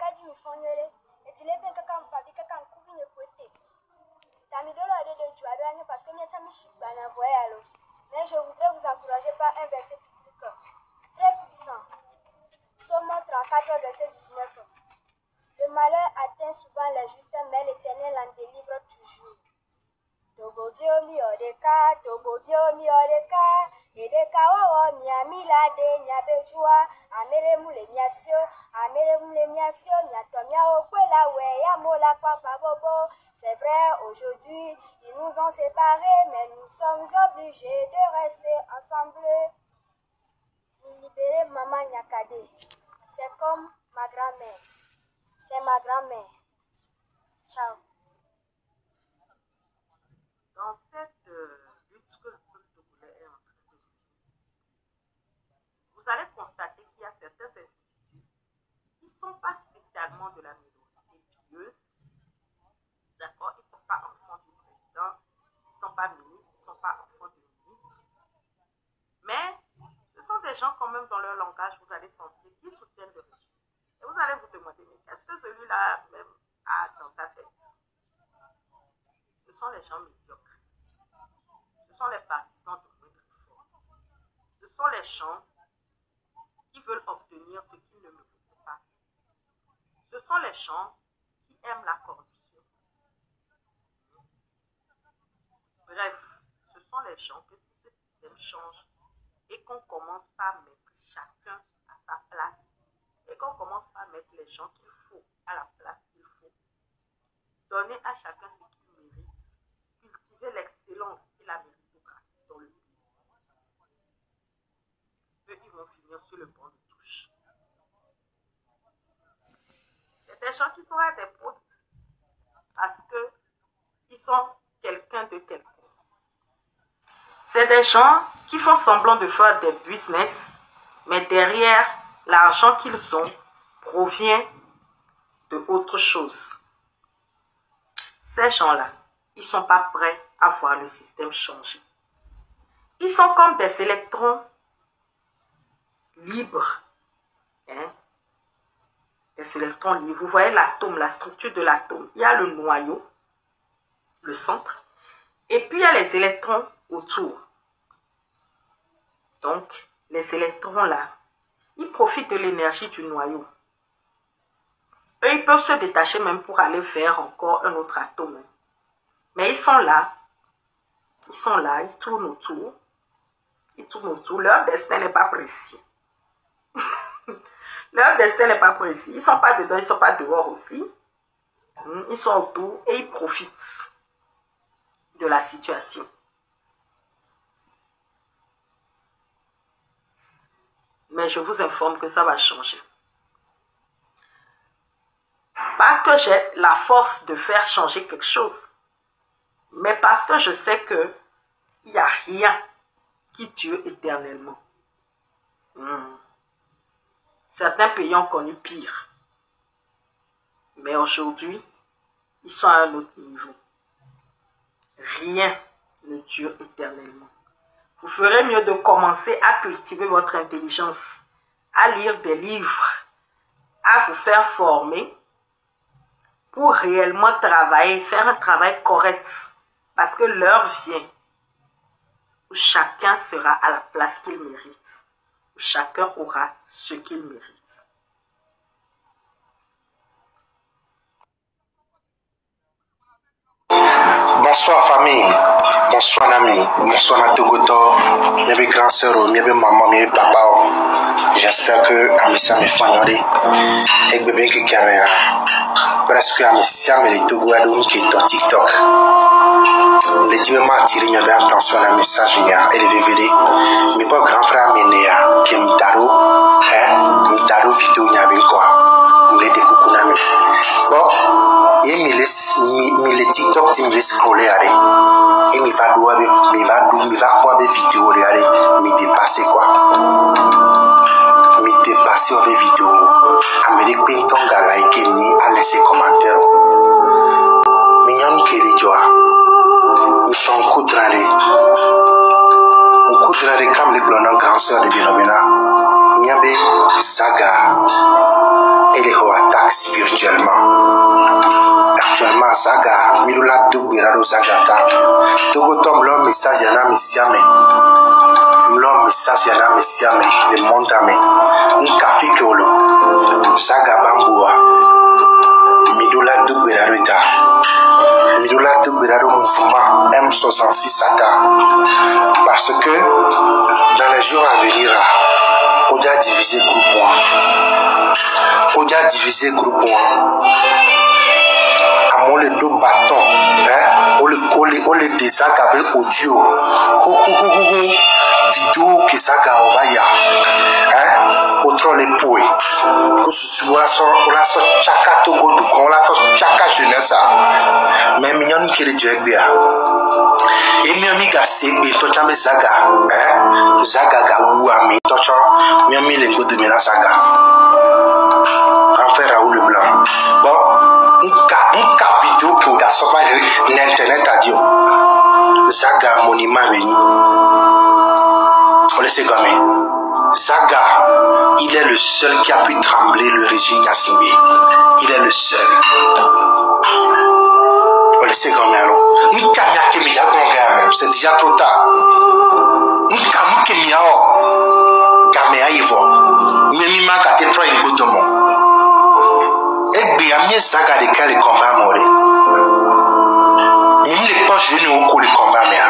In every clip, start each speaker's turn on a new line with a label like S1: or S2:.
S1: kaji mi fonyere etile ben kaka mpavi kaka nkuvi ne pote tami dola de juadani parce que miata mi shibana voyalo mais je voudrais vous encourager par un verset biblique très puissant. Psaume 34 verset 19. Le malheur atteint souvent les justes, mais l'Éternel en délivre toujours. Tobovio mi odeka, edeka wawo miami lade nyabejua, amere mule miasio, nyatomia okwela we ya mola papa bobo. C'est vrai, aujourd'hui, ils nous ont séparés, mais nous sommes obligés de rester ensemble. Libérer maman Nyakade, c'est comme ma grand-mère, c'est ma grand-mère. Ciao.
S2: Dans cette lutte que le peuple togolais est en train de vivre, vous allez constater qu'il y a certains individus qui ne sont pas spécialement de la minorité pieuse, d'accord, ils ne sont pas enfants du président, ils ne sont pas ministres, ils ne sont pas enfants du ministre, mais ce sont des gens quand même dans leur langage, vous allez sentir qu'ils soutiennent le régime. Et vous allez vous demander, mais est-ce que celui-là même a dans sa tête? Ce sont les gens médiocres. Ce sont les partisans de moindre effort. Ce sont les gens qui veulent obtenir ce qu'ils ne méritent pas. Ce sont les gens qui aiment la corruption. Bref, ce sont les gens que si ce système change et qu'on commence par mettre chacun à sa place et qu'on commence par mettre les gens qu'il faut à la place qu'il faut, donner à chacun ce qu'il mérite, cultiver l'excellence et la méritocratie dans le pays. Eux, ils vont finir sur le banc de touche. C'est des gens qui sont à des postes parce qu'ils sont quelqu'un de quelqu'un. C'est des gens qui font semblant de faire des business, mais derrière, l'argent qu'ils ont provient de autre chose. Ces gens-là, ils ne sont pas prêts à voir le système changer. Ils sont comme des électrons libres. Hein? Des électrons libres. Vous voyez l'atome, la structure de l'atome. Il y a le noyau, le centre, et puis il y a les électrons autour. Donc, les électrons-là, ils profitent de l'énergie du noyau. Eux, ils peuvent se détacher même pour aller vers encore un autre atome. Mais ils sont là, ils tournent autour. Leur destin n'est pas précis. Leur destin n'est pas précis. Ils ne sont pas dedans, ils ne sont pas dehors aussi. Ils sont autour et ils profitent de la situation. Mais je vous informe que ça va changer. Pas que j'ai la force de faire changer quelque chose, mais parce que je sais qu'il n'y a rien qui dure éternellement. Certains pays ont connu pire. Mais aujourd'hui, ils sont à un autre niveau. Rien ne dure éternellement. Vous ferez mieux de commencer à cultiver votre intelligence, à lire des livres, à vous faire former pour réellement travailler, faire un travail correct. Parce que l'heure vient où chacun sera à la place qu'il mérite, où chacun aura ce qu'il mérite.
S3: Bonsoir famille, bonsoir amis, bonsoir à Togoto, mes grands sœurs, mes mamans, mes papas. J'espère que Amissa me fanyori et bébé qui caméra presque Amissa me les Togoadou qui est dans TikTok. Les dieux m'attirent, mais attention à message et les VVD. Mais pas grand frère Ménéa qui me taro vidéo n'y avait quoi. Me les découpe. Bon. Et me TikTok tu me laisses scroller allez et me va quoi des vidéos allez me dépasser quoi me dépasser des vidéos Amérique Pinton like ni à laisser commentaire mais y'en qui les joie nous sommes coudrés comme les blonds grand sœur de Binobina Niabe Saga et les Hoa taxi Actuellement, Zaga, Mirola Dougueraro Zagata. Togo Tom, leur message, y'en a Missiame. Leur message, y'en a Missiame. Le monde amé. Nkafi Kolo. Zaga Bamboua. Mirola Dougueraro Ita. Mirola Dougueraro Mouvement M66 Sata. Parce que dans les jours à venir, on a divisé groupe 1. On a divisé groupe 1. À mon les deux bâtons, hein, on les désagabé audio. Vidéo que Zaga envoya, hein, autre les pouets. Que ce soit on la sort chaka togo du con, on la sort chaka jeunesse. Mais mignon qui est du bien. Et mi amiga segbe to chame Zaga, hein, Zaga ga ou ami to cho, mi ami les go de mena Zaga. Enfin Raoul Leblanc. Bon, un cas vidéo que vous avez sauvé l'internet à dire. Zaga monument venu. On laisse gommer. Zaga, il est le seul qui a pu trembler le régime Yassimbe. Il est le seul. On laisse gommer alors. Nous camia que mi même, c'est déjà trop tard. Nous camia que mi a gamé ivo. Mi ma gâté trop une goutte de mon. Et bien mi Zaga de quel combat mourir. Même les poches de nous au les combats mais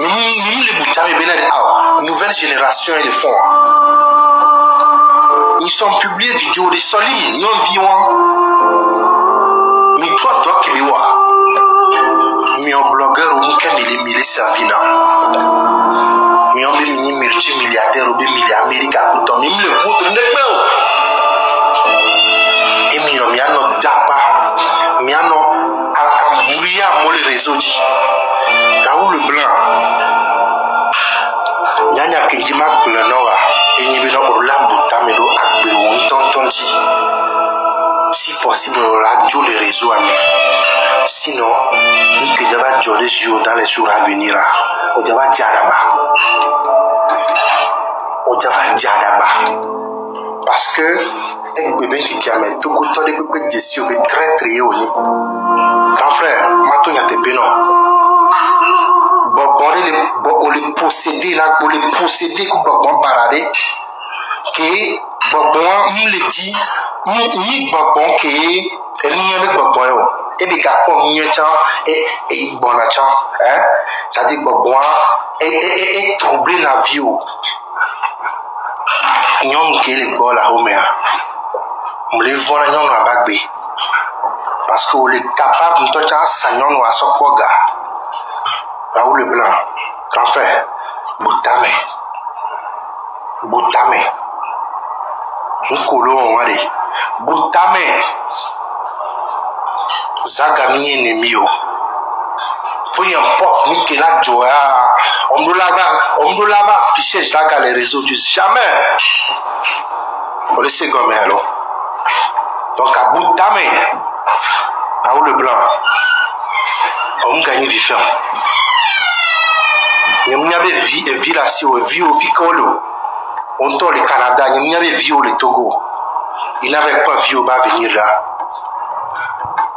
S3: même les boutams et nouvelle génération et les fonds. Ils sont publiés vidéos de solides, ils ont vu mais toi qui me vois. Mais un blogueur ou un mille savina. Mais un multimilliardaire ou des milliardaires américains, même le vôtre n'est pas. Et mais il y a notre dapa, mais il y a notre bouillia mon les réseaux. Raoul Leblanc, Nyanya Kenjimak Blanova, et Nibino Orla Boutamedo Akberon Tontonji. Si possible, radio les réseaux amis. Sinon, nous que devons jouer les jours dans les jours à venir. On devra Djaraba. On devra Djaraba. Parce que, un bébé qui a mis tout le temps de bébé de Jessie, on est très très haut. Grand frère, maintenant il y a des bénons. On les posséder là, pour les posséder comme bon paradis. Que bon, on les dit, ni bon que et ni avec bon et des gars comme mieux et bon hein, ça dit bon et troubler la vie. Nyom qui les bols à Homer. On les voit à nyom à Bagbe. Parce qu'on est capable de toucher à Sagnon ou à Sokoga. Raoul Leblanc, grand frère, Boutame. Nkolo on allez. Boutame. Zaga mi ennemi yo. Peu importe ni que la joie, on nous l'a affiché Zaga les réseaux du jamais. On laisse comme alors. Donc à Boutame, Raoul Leblanc, on gagne vivant. Il y avait vie là si on vit au Ficolo. On tourne le Canada, il y avait vie au Togo. Il n'avait pas vie au bas venir là.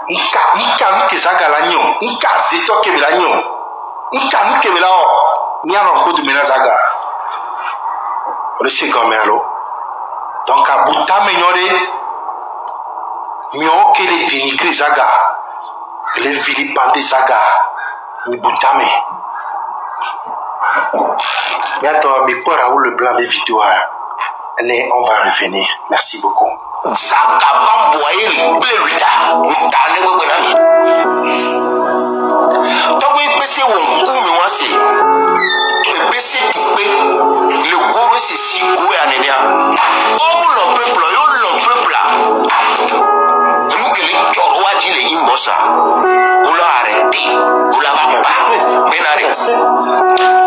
S3: Nika Zaga l'agnon, Nika Zeto que l'agnon, Nika Mukebela, Miano Bodu Menazaga. On le sait comme alors. Donc à Boutame, Mio que les dénigrés Zaga, les vilipendés Zaga, ni Boutame. Mais attends, mais pour Raoul Leblanc, les vidéos, on va revenir. Merci beaucoup. Zaga Bamboye, Bleuta, Mutane Webonami. Tant que PC ou moi c'est. Le PC coupé, le gros c'est si gros à Nénia. Comme le peuple, nous que les Tchoroa dit les Imbosa, vous l'arrêtez, vous l'avez pas, Benare.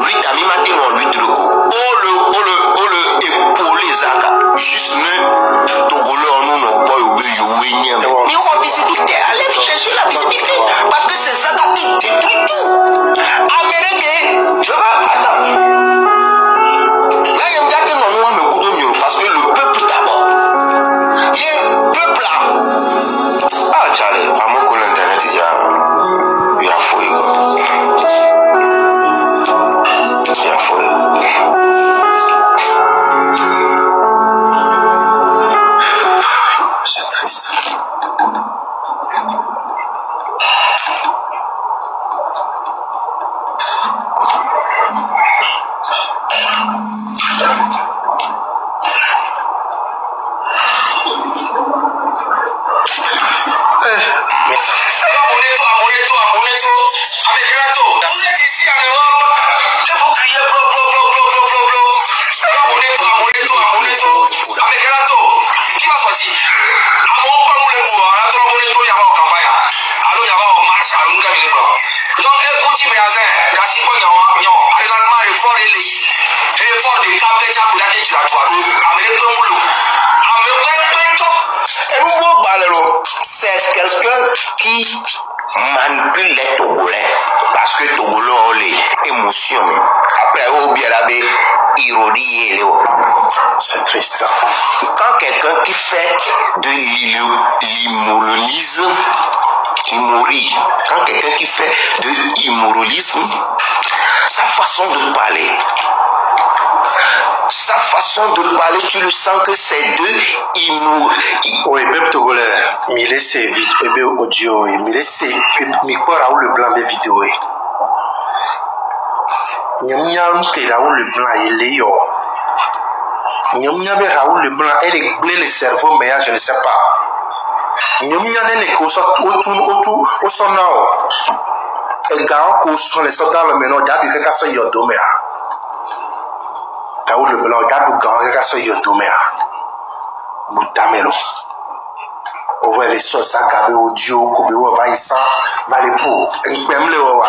S3: Oui, Dami Matin, on lui truc. Oh le épaulé Zaga, juste ne, Togolo, on n'a pas oublié, mais on va visibilité, allez chercher la visibilité, parce que c'est Zaga qui détruit tout. Américain, je vais, attends. Là, il y a un gars qui n'a pas me parce que le peuple d'abord. Le peuple là.
S4: c'est quelqu'un qui manipule les Togolais. Parce que Togolais ont les émotions. Après, au bien la ironie.
S3: C'est triste.
S4: Quand quelqu'un qui fait de l'immobilisme, quand quelqu'un qui fait de l'immobilisme, sa façon de parler, tu le sens que c'est de l'immobilisme.
S3: Oui, même Togolais, mais laissez vidéo audio, mais laissez, mais quoi Raoul Leblanc des vidéos. Nyam te Raoul Leblanc il est yo. Nyam Raoul Leblanc elle est blé le cerveau mais je ne sais pas. Nyam ne ko so autour au son nao. Et gars ko so les soldats le meno jabi ka so yo domea. Raoul Leblanc jabi gars ka so yo domea. Butamelo. On voit les choses ça gabe audio ko be wa vaisa vale pour. Npemle wa.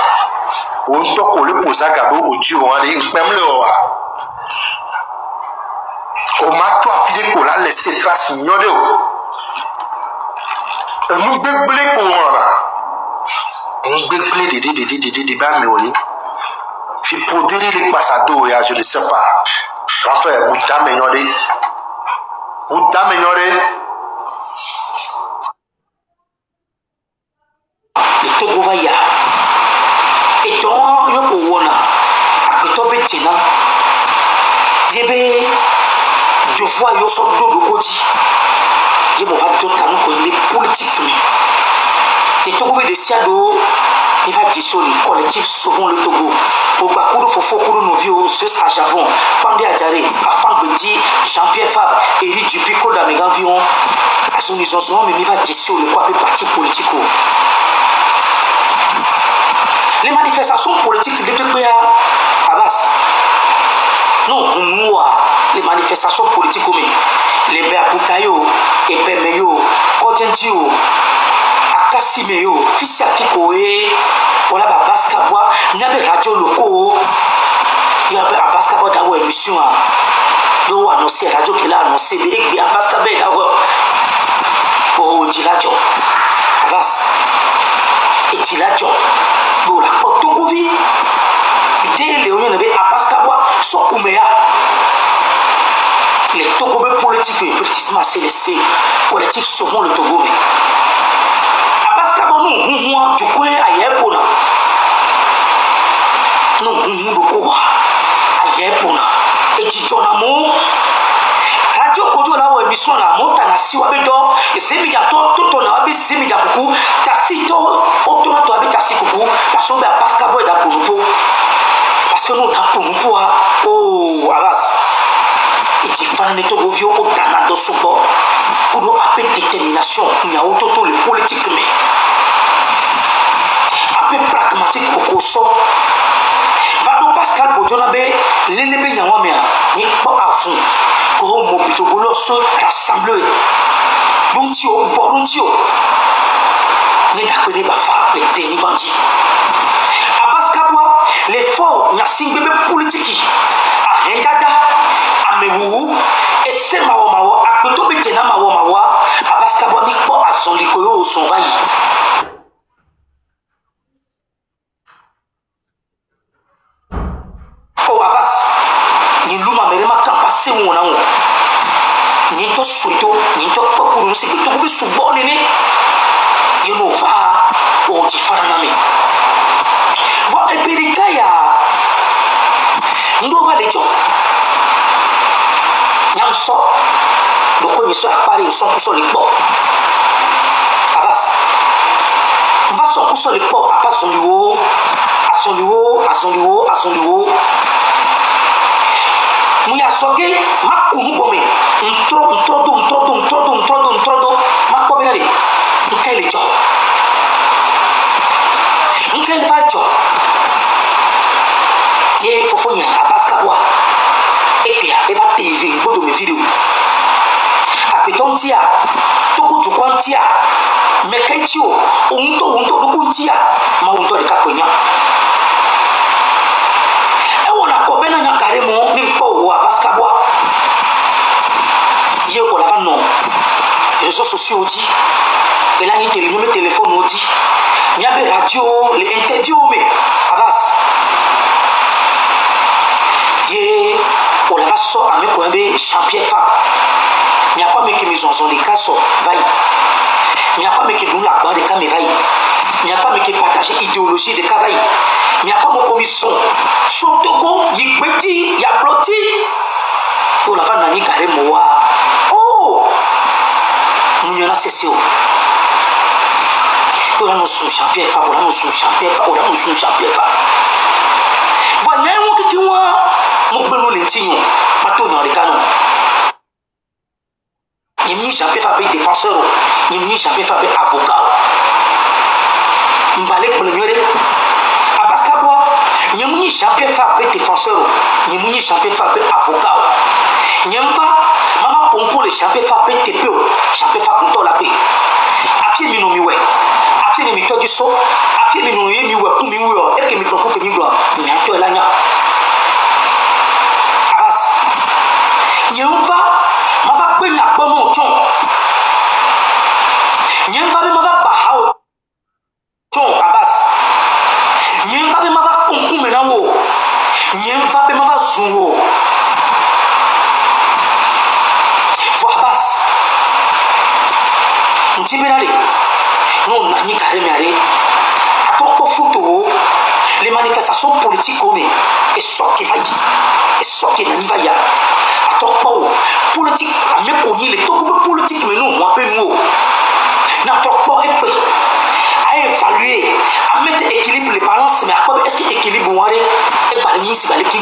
S3: On toko le posa gabo audio on est npemle wa. O ma to afide ko la laisser trace nyode o. Nous béblé pour moi. Nous béblé de bas mais on fi podere les passado ya je ne sais pas. Raphaël Bouta menyode.
S5: Le Togo va y a. Et donc yo ko wona. Akoto betina. Yebe deux fois yo so do koti. Je me vais d'autant que les politiques mais Togo veut des siado il va dire sur les collectifs souvent le Togo au Bakoudou Fofo Koudou Novio ce sera Javon Pandé Adjaré Afan Bedi Jean-Pierre Fab Éric Dupico d'Ameganvion à son isolation mais il va dire sur le quoi parti politique les manifestations politiques de PPA Abbas non nous les manifestations politiques mais les Béapoutayo et Bemeyo Kodentio Akasimeyo fils Afikoé voilà Baskabwa n'avait radio locaux il y avait à Baskabwa d'avoir émission do annoncer radio qu'il a annoncé et à Baskabwa d'avoir oh Diladio Abbas et Diladio do la Togovi dès Léon n'avait à Baskabwa so Ouméa les Togolais politiques précisément c'est les collectifs souvent le Togo mais Abaskabo nous du coin à Yepona nous du coin à Yepona et du Jonamo radio Kojo là où émission là monta na si wabedo et c'est mi jato tout on a bi c'est mi jakuku tasito automato abi tasikuku parce que Abaskabo est d'aponupo parce que nous d'aponupo oh Abbas et tu fais un Togo vieux au Tana de Soubo pour appeler détermination il y a autour les politiques mais appeler pragmatique au Koso va donc Pascal Bodjonabe l'élébé Nyawamia ni pas à fond comme Mobitogolo se rassembler donc tu au Borontio ni d'accordé bafa les déni bandits Abbas Kabwa les forts n'a bébé politique à Hendada Amewu et c'est Mawa à Koto Betena Mawa Abbas Kabwa ni pas à son likoyo son vaille oh Abbas ni luma merema campasser mon amour ni to suito ni to pakuru se to ko subone ni yeno va o ti faraname va epirikaya ndo va lejo nyam so do ko ni so apare so ko so le po Abbas va so ko so le po apa son liwo asonliwo muya soge makunu gome ntrodo makobena le nkele jo nkele va jo ye fofonya Abbas Kabwa epia eva TV ngodo me video apetontia toko tukwantia mekentio unto dukuntia ma unto de kakonya Kobena nya carrément même pas au Abbas Kabwa ye ko la non les réseaux sociaux dit Et là, il y a téléphone, on dit. Il y a des radios, les interviews, mais Abbas. Et on a sorti à mes coins champion femme. Il n'y a pas de qui me ont les cas, vaille. Il n'y a pas de qui nous la barre des cas, mais vaille. Il n'y a pas de qui partage l'idéologie des cas, vaille. Il n'y a pas de commission. Son Togo, il y a petit, il y a blotti. Pour la femme n'a ni carré moa. Oh! Nous y en a cessé. Pour la notion champion femme, pour la notion champion femme, pour la notion champion femme. Voilà, il y a un qui voit. Mon bon lentignon, pas tout dans les canons. Il n'y a jamais fait défenseur, il n'y a jamais fait avocat. Mbalek pour le mieux. Abbas Kaboua, il n'y a jamais fait défenseur, il n'y a jamais fait avocat. Il n'y a pas pour les jamais fait TPO, jamais fait pour la paix. Affaire minomiwe, affaire de méthode du saut, affaire minomiwe pour miwe, et que mi propos que mi gloire, il y a un peu l'agna. Nyemva mava benya bomo chon nyemva be mava bahao chon Abbas nyemva be mava kunkume na wo nyemva be mava zunwo vo Abbas ntibenale non nani kare miare atoko photo les manifestations politiques comme et soki vaille et soki nani vaille politique à me connaître les taux politiques mais non moi peu nous n'importe quoi à évaluer à mettre équilibre les balances mais à quoi est-ce que équilibre moi et balini si balé qui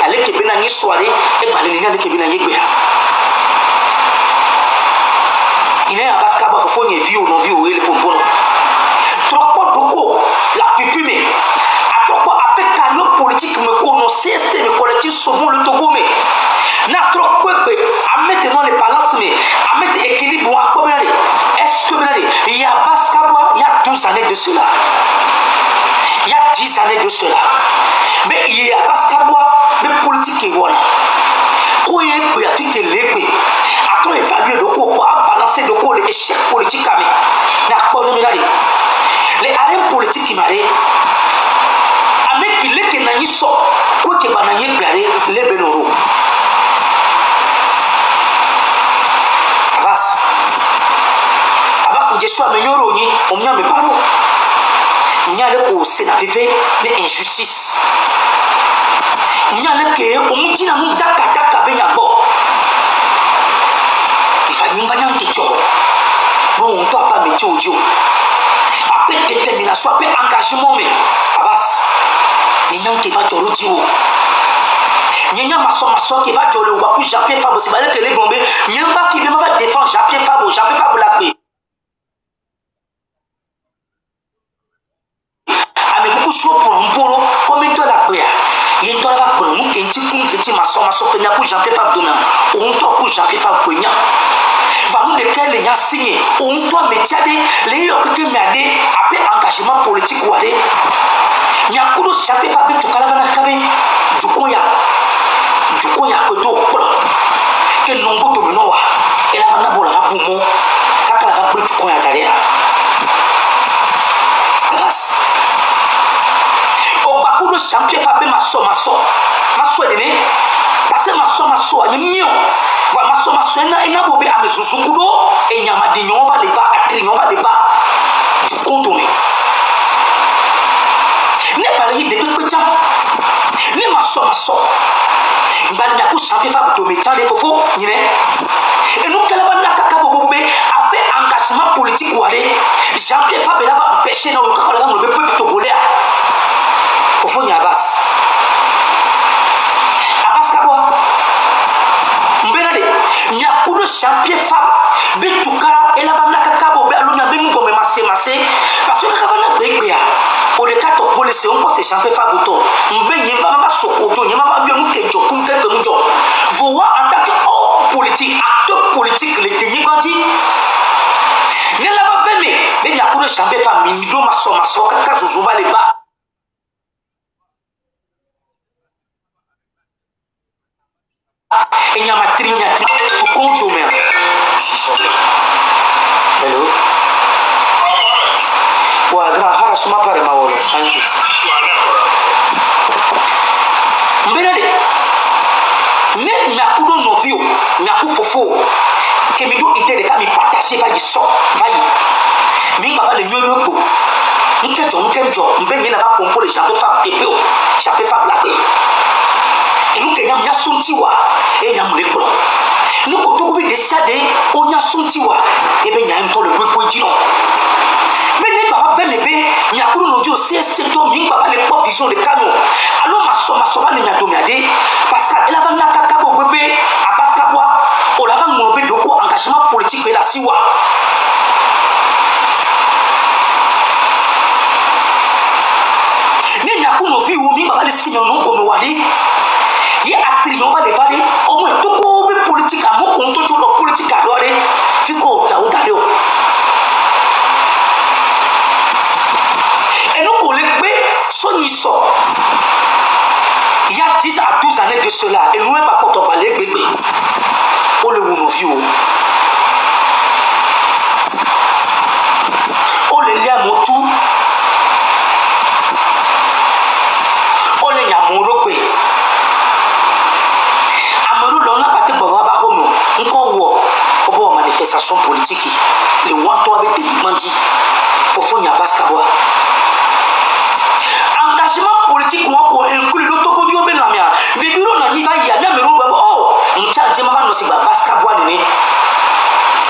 S5: aller que ben ani soirée et balini aller que ben ani gbea il est à Baska ba faut une vie ou non vie ou il pour bon trop doko la pipi mais à trop après canot politique me connaissez c'est le collectif sauvons le Togo mais n'a trop à mettre dans les balances mais à mettre équilibre à combien est-ce que il y a Baskaboua il y a 12 années de cela il y a 10 années de cela mais il y a Baskaboua mais politique est voilà quoi il y a fait que les à trop évaluer de quoi à balancer de quoi les échecs politiques à mais n'a pas les arènes politiques qui m'arrêtent à mettre qu'il est que n'a ni sort quoi que bananier garé les benoro Abbas je suis amélioré ni on m'y a me parole n'y a le ko c'est vivé les injustices n'y a le que on dit na nous daka benya bo il fa nyinga nyang ticho bon on doit pas mettre audio après détermination après engagement mais Abbas ni nyang qui va joro dio Nyanya maso qui va jolo wa ku Jean-Pierre Fabo si balé que les bombés nyamba qui va défendre Jean-Pierre Fabo la paix avec beaucoup chaud pour un polo comme toi la paix il est là pour nous qui maso que nya ku Jean-Pierre Fabo dona on to ku Jean-Pierre Fabo nya va nous lequel les nya signé on doit mettre les yo que me après engagement politique ou aller nya ku Jean-Pierre Fabo tu kala na kabe du koya que tout que nombre de noa et la vana bola va pour moi kaka la va pour tu koya derrière grâce au bakou de champion Fabé maso ene parce que maso ani mio wa maso na ina bobe a mezuzukudo e nyama di nyon va leva atri nyon va leva du contourner ne parler de petit ne maso Mbali na ku Jean-Pierre Fabo to metia les fofo nyine et nous kala va na kaka bobo après engagement politique ou aller Jean-Pierre Fabo va empêcher na kaka la le peuple togolais fofo nya Abbas Kaboua mbenale nya ku Jean-Pierre Fabo be tukara et la va na kaka bobo alunya be ngombe masse parce que kaka na begbea au cas de police on pense Jean-Pierre Fabo to mbenye va ma sokoto nyama ba bi mu kejo kum tel que mu jo voir en tant que politique acteur politique les derniers bandits ne la va veme mais nya ku Jean-Pierre Fabo mi do maso kaka zozo va le va et nyama trinya pour compte au maire hello para suma pare ma wolo anki mbena de ne nakudo novio naku fofo que me do idée de ka mi partager va y so va y mi ba le nyoyo ko nkejo mbe nye na ba pompo le chapeau fab tepeo chapeau fab la pe e nu ke nyam nya sontiwa e nyam le kro nu ko to ko bi desade o nya sontiwa e be nya nto le gbo jino mais ne ba va be nya kuru no vi o CSC to mi ba le po vision de camion alors ma so va le nya to mi ade parce que elle va na kaka bo bebe a baskabwa o la va mo be doko engagement politique et la siwa ne nya kuno vi o mi ba le signon non comme wali ye actrice on va le vale au moins to ko be politique a mo konto to do politique a dore fi ko ta o dare o et nous ko le gbe so ni so il y a 10 à 12 années de cela et nous pas pour parler bébé o le wono vi o o le lia motu o le nya mo ro pe amaru lo na pate baba ba hono nko wo obo manifestation politique le wanto avec des mandi fofo nya baskabwa engagement politique ko inclut le toko vi obe na mia de viro na ni va ya na mero baba oh mchanje mama no si ba baskabwa ni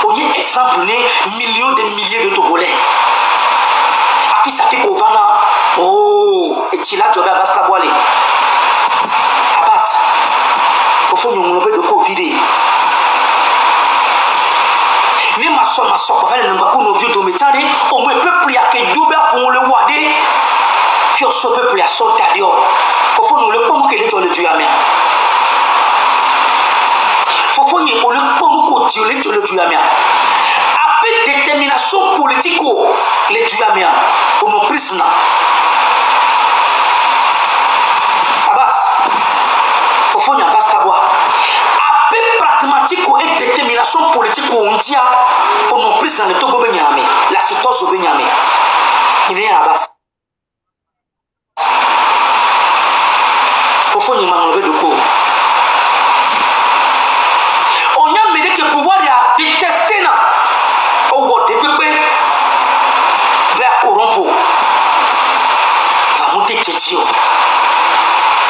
S5: onye exemple ne millions de milliers de togolais afi ça fait qu'on va na oh et tu là job baskabwa le abas fofo nyongo be de covid ni maso ko fa le ngako no vi to metane o mo peuple ya ke dobe fon le wade fi o so peuple ya so tadio fofo no le pomo ke le to le tu ya me fofo ni o le pomo ko ti o le to le tu ya me avec détermination politique le tu ya me o no prisna abas fofo nya baskabwa avec pragmatique et détermination politique on dia on no prisna le togo benyame la situation benyame il est abas fofo ni mangolo de ko on a mêlé que pouvoir ya détester na o wo de pepe va corrompre va monter titio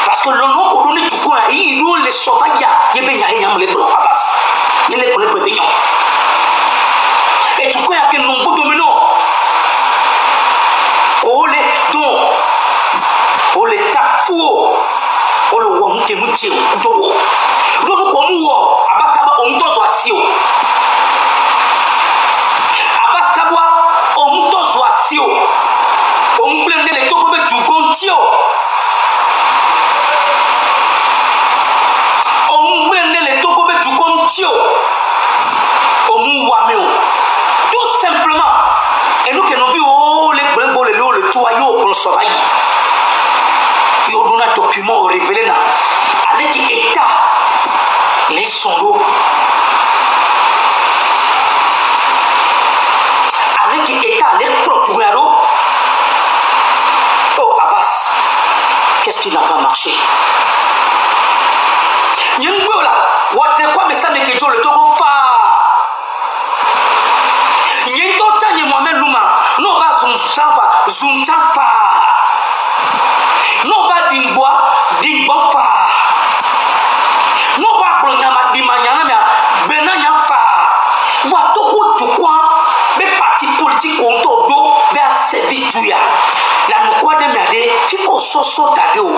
S5: parce que le nom qu'on donne du coin il doit les sauvages y ben ya yam le bro abas il les connaît pas bien et du coup il y a que nombre domino o le don o le tafou o le won ke mu ti o do do ko mu wo abaskaba o mu to so asio abaskaba o mu to so asio o mu blem ne le to ko be du kontio o mu blem ne le to ko be du kontio o mu wa me o tout simplement et nous que nous vi o le blembo le toyo pour sauvager yo dona document révélé na avec état les solo avec état les procureurs oh Abbas qu'est-ce qui n'a pas marché nyengbo la wate kwa mesane ke jo le togo fa nyento tanye mohamed luma no ba zunchafa no ba dingbo fa no ba blonyama dimanyana me benanya fa wa toko tukwa be parti politique onto do be a servi duya la no kwa de miade fiko so tadio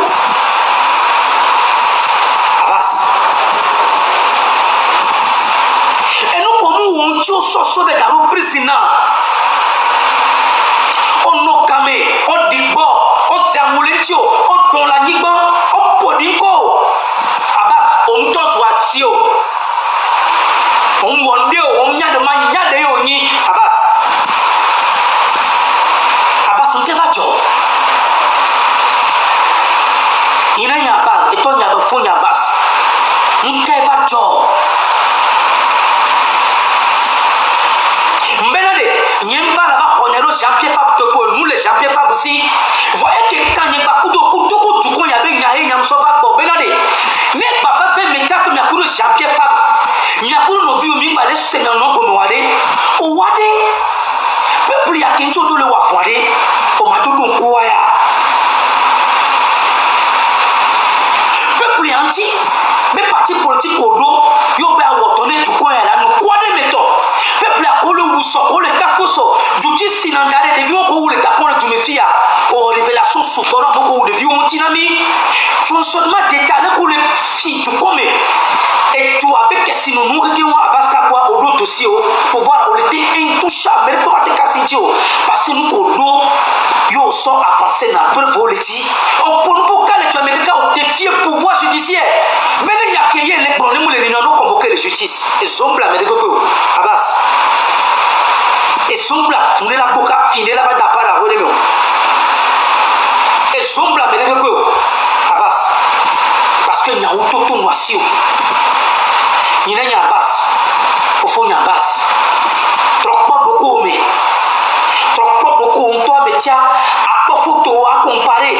S5: Abbas et nous comme on tio so be daro président on no game on digbo on samulentio on don la nigbo on podinko Abbas on to so asio on wonde on nya de man nya de yo ni Abbas on te va jo ina nya Abbas et to nya ba fo nya Abbas on te va jo mbena de nyemba la ba khonero champion fab to nous les Jean-Pierre Fabre aussi. Voyez que quand il y a beaucoup de il y avait Nyaé, Nyamsova, Bobenade. Mais papa veut mettre que Nyakuru Jean-Pierre Fabre. Nyakuru no viu mi balé se na no gomo wade. O wade. Peuple ya kenjo do le wa wade. O ma do don ko ya. Peuple ya anti. Mais parti politique au dos, yo be awotone du coin là, nous quoi de méthode. Peuple a collé ou so, le tafoso, du ti sinandare de vion ko le tapon de mefia. O révélation sous torrent beaucoup de vion tinami. Fonctionnement d'état là ko le fi du comme. Et tout avec sinon nous qui on abaska quoi au dos dossier pour voir on était intouchable mais pour te casser parce que nous au dos yo so avancé na pour voleti. On pour calmer tu américain au défier pouvoir judiciaire. Mais il y a qu'il y ait les problèmes où les gens convoquer la justice. Ils ont blâmé les copains. Abbas. Ils ont blâmé. On est là pour finir là-bas d'après la rue. Ils ont blâmé les copains. Abbas. Parce qu'il y a auto tout noisio. Il y a Abbas. Faut y a Abbas. Trop pas beaucoup mais. Trop pas beaucoup. On doit mettre à photo à comparer.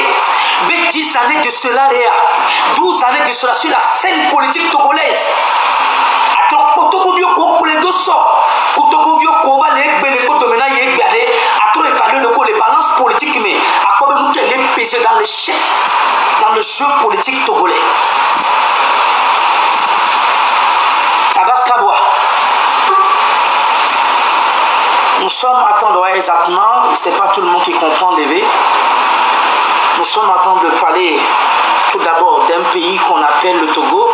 S5: Mais 10 années de cela, 12 années de cela sur la scène politique togolaise. A trop pour les deux sorts. Pour va les évaluer les balances politiques, mais à quoi nous qu'elle est pesée dans l'échec, dans le jeu politique togolais. Abbas Kaboua. Nous sommes à temps exactement, c'est pas tout le monde qui comprend DV. Nous sommes en train de parler tout d'abord d'un pays qu'on appelle le Togo,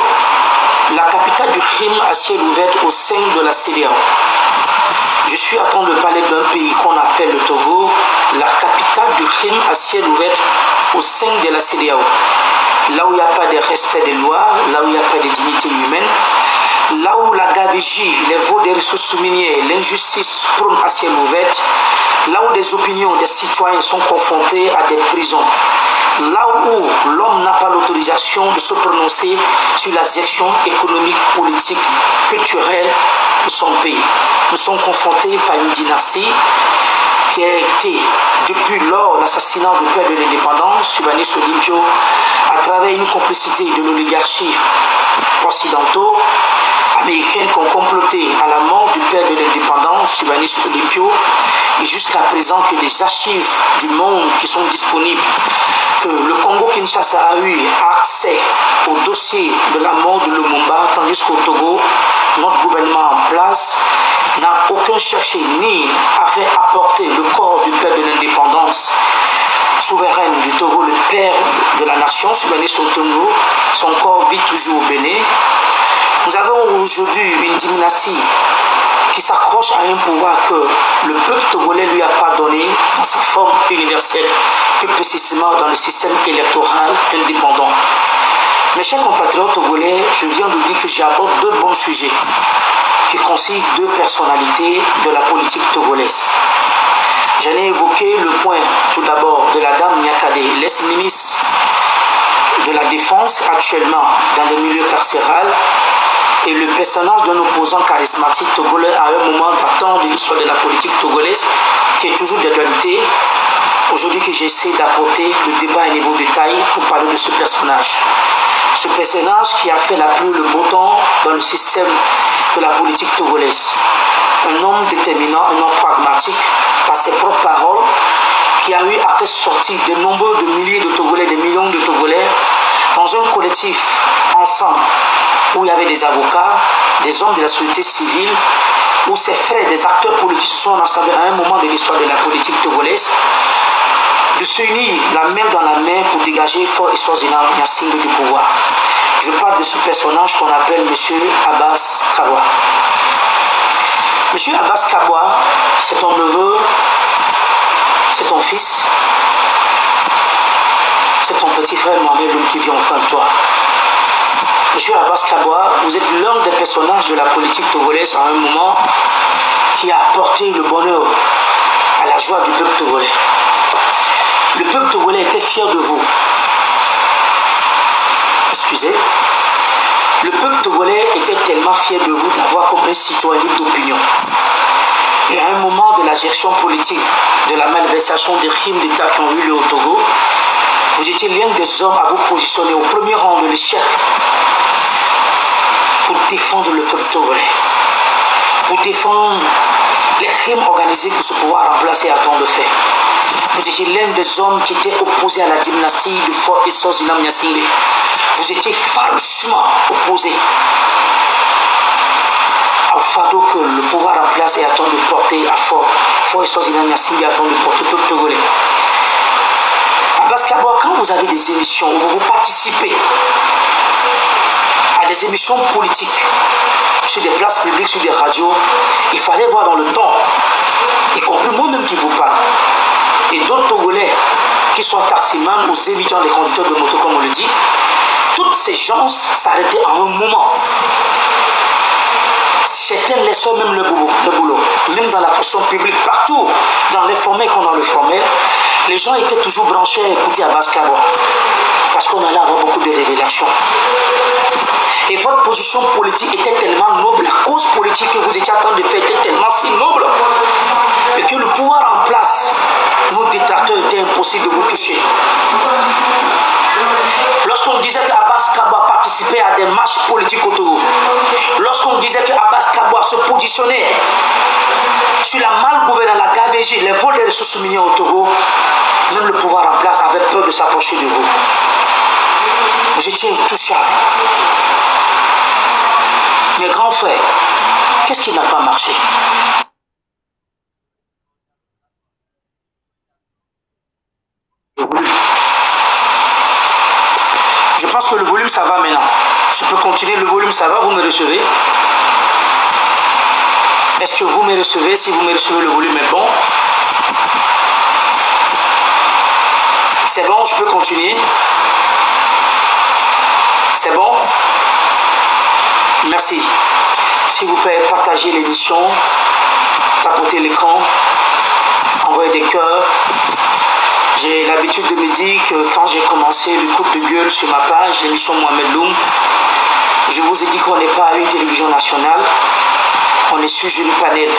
S5: la capitale du crime à ciel ouvert au sein de la CEDEAO. Je suis en train de parler d'un pays qu'on appelle le Togo, la capitale du crime à ciel ouvert au sein de la CEDEAO. Là où il n'y a pas de respect des lois, là où il n'y a pas de dignité humaine, là où la gabegie, les vols des ressources minières, l'injustice prône à ciel ouvert, là où des opinions des citoyens sont confrontés à des prisons, là où l'homme n'a pas l'autorisation de se prononcer sur la gestion économique, politique, culturelle de son pays. Nous sommes confrontés par une dynastie qui a été, depuis lors l'assassinat du père de l'indépendance, Subanis Olympio, à travers une complicité de l'oligarchie occidentaux, américaines qui ont comploté à la mort du père de l'indépendance, Subanis Olympio, et jusqu'à présent que les archives du monde qui sont disponibles, que le Congo-Kinshasa a eu accès au dossier de la mort de Lumumba, tandis qu'au Togo, notre gouvernement en place n'a aucun cherché ni a fait apporter le corps du père de l'indépendance souveraine du Togo, le père de la nation, Subanis Otongo. Son corps vit toujours au Bénin. Nous avons aujourd'hui une dynastie qui s'accroche à un pouvoir que le peuple togolais lui a pas donné dans sa forme universelle, plus précisément dans le système électoral indépendant. Mes chers compatriotes togolais, je viens de dire que j'aborde deux bons sujets qui consistent deux personnalités de la politique togolaise. J'en ai évoqué le point tout d'abord de la dame Nyakade, l'ex-ministre de la Défense actuellement dans le milieu carcéral, et le personnage d'un opposant charismatique togolais à un moment partant de l'histoire de la politique togolaise qui est toujours d'actualité. Aujourd'hui que j'essaie d'apporter le débat à un niveau de détail pour parler de ce personnage. Ce personnage qui a fait la pluie le beau temps dans le système de la politique togolaise. Un homme déterminant, un homme pragmatique, par ses propres paroles, qui a eu à faire sortir de nombreux milliers de Togolais, des millions de Togolais, dans un collectif ensemble, où il y avait des avocats, des hommes de la société civile, où ses frères, des acteurs politiques se sont rassemblés à un moment de l'histoire de la politique togolaise, de s'unir la main dans la main pour dégager fort et Swaziland un signe du pouvoir. Je parle de ce personnage qu'on appelle M. Abbas Kaboua. M. Abbas Kaboua, c'est ton neveu, c'est ton fils, c'est ton petit frère Mohamed, l'homme qui vient auprès de toi. M. Abbas Kaboua, vous êtes l'un des personnages de la politique togolaise à un moment qui a apporté le bonheur à la joie du peuple togolais. Le peuple togolais était fier de vous. Excusez. Le peuple togolais était tellement fier de vous d'avoir comme un citoyen d'opinion. Et à un moment de la gestion politique, de la malversation des crimes d'État qui ont eu lieu au Togo, vous étiez l'un des hommes à vous positionner au premier rang de l'échec pour défendre le peuple togolais, pour défendre les crimes organisés que ce pouvoir en place est à temps de faire. Vous étiez l'un des hommes qui était opposé à la dynastie de Fort Essos Zinam Niassingbe. Vous étiez farouchement opposé au fardeau que le pouvoir en place est à temps de porter à Fort Essos Zinam Niassingbe, à temps de porter le peuple togolais. Abbas Kabwa, quand vous avez des émissions où vous participez à des émissions politiques sur des places publiques, sur des radios, il fallait voir dans le temps, y compris moi-même qui vous parle, et d'autres Togolais qui sont taximans aux évidents des conducteurs de moto, comme on le dit, toutes ces gens s'arrêtaient à un moment. Certains laissaient même le boulot, même dans la fonction publique, partout, dans l'informel comme dans le formel, les gens étaient toujours branchés à écouter Abbas Kabwa, parce qu'on allait avoir beaucoup de révélations. Et votre position politique était tellement noble, la cause politique que vous étiez en train de faire était tellement si noble, et que le pouvoir en place, nos détracteurs, était impossible de vous toucher. Lorsqu'on disait qu'Abbas Kabwa participait à des marches politiques au Togo, lorsqu'on disait qu'Abbas Kabwa se positionnait sur la malgouvernance, la gabegie, les vols des ressources minières au Togo, même le pouvoir en place avait peur de s'approcher de vous. Vous étiez intouchable. Mes grands frères, qu'est-ce qui n'a pas marché? Je pense que le volume, ça va maintenant. Je peux continuer, le volume, ça va, vous me recevez? Est-ce que vous me recevez? Si vous me recevez, le volume est bon. C'est bon, je peux continuer. C'est bon? Merci. S'il vous plaît, partagez l'émission, tapotez l'écran, envoyez des cœurs. J'ai l'habitude de me dire que quand j'ai commencé le coup de gueule sur ma page, l'émission Mohamed Loum, je vous ai dit qu'on n'est pas à une télévision nationale, on est sur Julie Panel,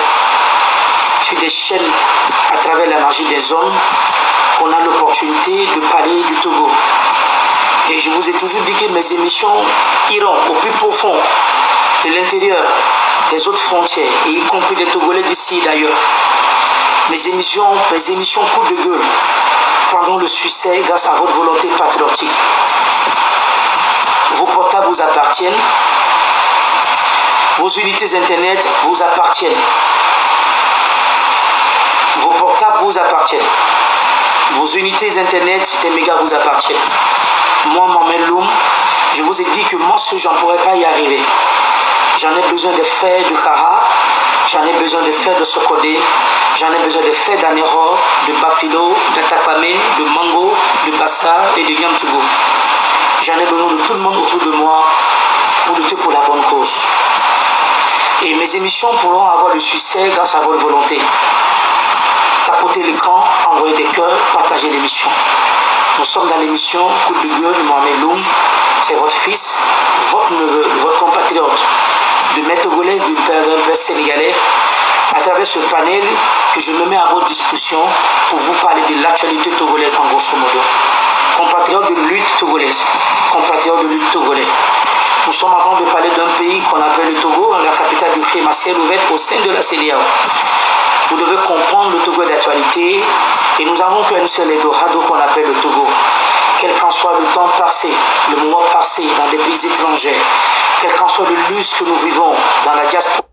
S5: sur des chaînes à travers la magie des hommes, qu'on a l'opportunité de parler du Togo. Et je vous ai toujours dit que mes émissions iront au plus profond de l'intérieur des autres frontières, et y compris des Togolais d'ici et d'ailleurs. Mes émissions coup de gueule prendront le succès grâce à votre volonté patriotique. Vos portables vous appartiennent, vos unités internet vous appartiennent, vos portables vous appartiennent, vos unités internet des mégas vous appartiennent. Moi, Mohamed Loum, je vous ai dit que moi, je n'en pourrais pas y arriver. J'en ai besoin de frères de Kara, j'en ai besoin de frères de Sokodé, j'en ai besoin de frères d'Anero, de Bafilo, de Tapamé, de Mango, de Bassa et de Yamtougo. J'en ai besoin de tout le monde autour de moi pour lutter pour la bonne cause. Et mes émissions pourront avoir le succès grâce à votre volonté. Tapotez l'écran, envoyez des cœurs, partagez l'émission. Nous sommes dans l'émission Coup de gueule de Mohamed Loum. C'est votre fils, votre neveu, votre compatriote, de mère togolaise, du père sénégalais, à travers ce panel que je me mets à votre disposition pour vous parler de l'actualité togolaise en grosso modo. Compatriote de lutte togolaise, compatriote de lutte togolais. Nous sommes en train de parler d'un pays qu'on appelle le Togo, la capitale du crime à ciel ouvert au sein de la CEDEAO. Vous devez comprendre le Togo d'actualité et nous avons qu'un seul Eldorado qu'on appelle le Togo. Quel qu'en soit le temps passé, le moment passé dans des pays étrangers, quel qu'en soit le luxe que nous vivons dans la diaspora,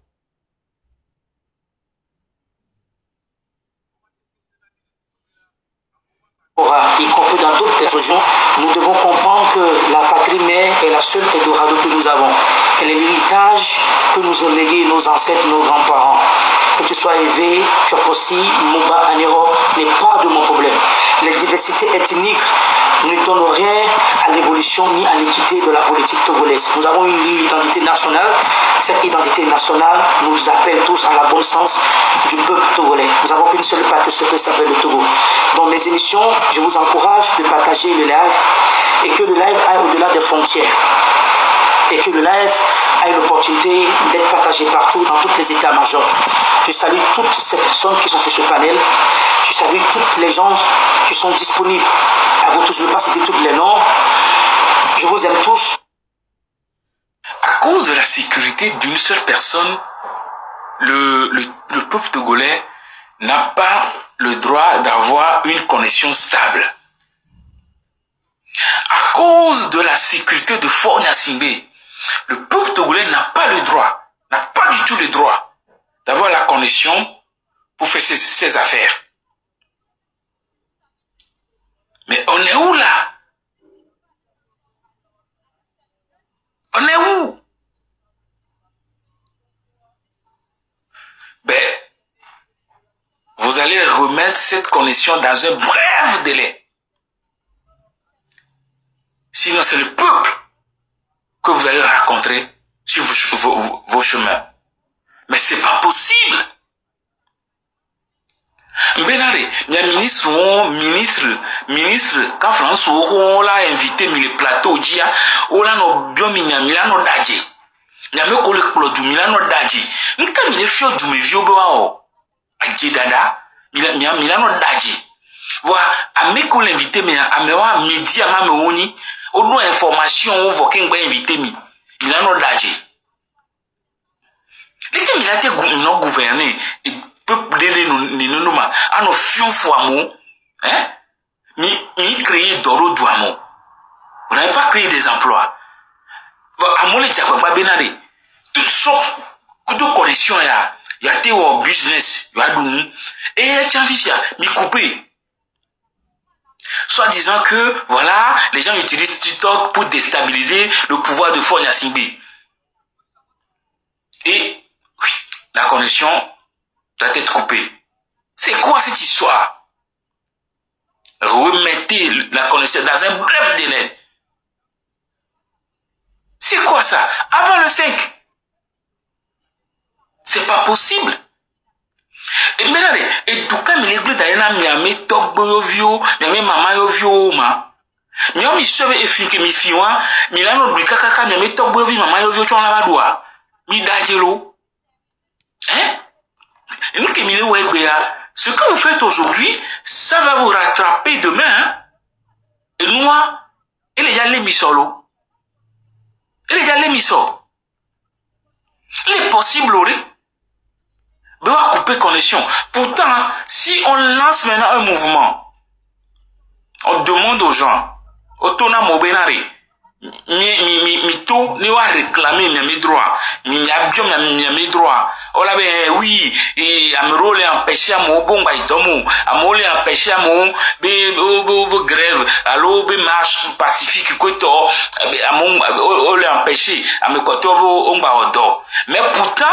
S5: y compris dans d'autres régions, nous devons comprendre que la patrie mère est la seule Eldorado que nous avons. Elle est l'héritage que nous ont légué nos ancêtres, nos grands-parents. Que tu sois élevé, Tchokosi, Mouba, Anero, n'est pas de mon problème. Les diversités ethniques ne donnent rien à l'évolution ni à l'équité de la politique togolaise. Nous avons une identité nationale. Cette identité nationale nous appelle tous à la bonne sens du peuple togolais. Nous n'avons qu'une seule patrie, ce qui s'appelle le Togo. Dans mes émissions, je vous encourage de partager le live et que le live aille au-delà des frontières. et que le live a une opportunité d'être partagé partout dans tous les états-majors. Je salue toutes ces personnes qui sont sur ce panel. Je salue toutes les gens qui sont disponibles. À vous tous, je ne vais pas citer tous les noms. Je vous aime tous.
S6: À cause de la sécurité d'une seule personne, le peuple togolais n'a pas le droit d'avoir une connexion stable. À cause de la sécurité de Faure Gnassingbé, le peuple togolais n'a pas le droit, n'a pas du tout le droit d'avoir la connexion pour faire ses affaires. Mais on est où là? On est où? Ben, vous allez remettre cette connexion dans un bref délai. Sinon, c'est le peuple que vous allez rencontrer sur vos chemins. Mais c'est pas possible. Benare, il y a ministre, quand François on l'a invité sur le plateau, on l'a no biomi no daji. Il y a même du Milano daji. Nous quand il est fier du mevio bewa aji dada, Milano daji. Voilà, à mes collègues invités, mais à mes médias, à mes oni, on doit information, on voit qu'un va inviter Milano daji. Les gens qui ont gouverné, le peuple de nous, à nos fions foiemons, hein, mais créer d'oro douamo. Vous n'avez pas créé des emplois. À mon état, Benare, toutes sortes de connexions, il y a des business, il y a des et il y a des gens qui coupé. Soit disant que, voilà, les gens utilisent TikTok pour déstabiliser le pouvoir de Faure Gnassingbé. Et, oui, la connexion doit être coupée. C'est quoi cette histoire? Remettez la connexion dans un bref délai. C'est quoi ça? Avant le 5. C'est pas possible. Et maintenant, et tout cas, l'église d'Arena Miami, Togbo Vio, Miami Mama Vio, ma. Miami Cheve et Finke Mifiwa, Milano Brikaka, Miami Togbo Vio, Mama Vio, Chon Lavadoua. Midagelo. Hein? Et nous qui ce que vous faites aujourd'hui, ça va vous rattraper demain. Hein? Et nous, il y a les misolo. Il y a les misolo. Il est possible, de couper connexion. Pourtant, si on lance maintenant un mouvement, on demande aux gens, Otona Mobenari, Mito, ne va réclamer mes droits, mes droits. On l'avait, oui, et à me rouler empêcher à mon bon baïtomo, à me rouler empêcher à mon grève, à l'eau, marche pacifique, quoi, à mon, empêcher, à me cotobo, on va au mais pourtant,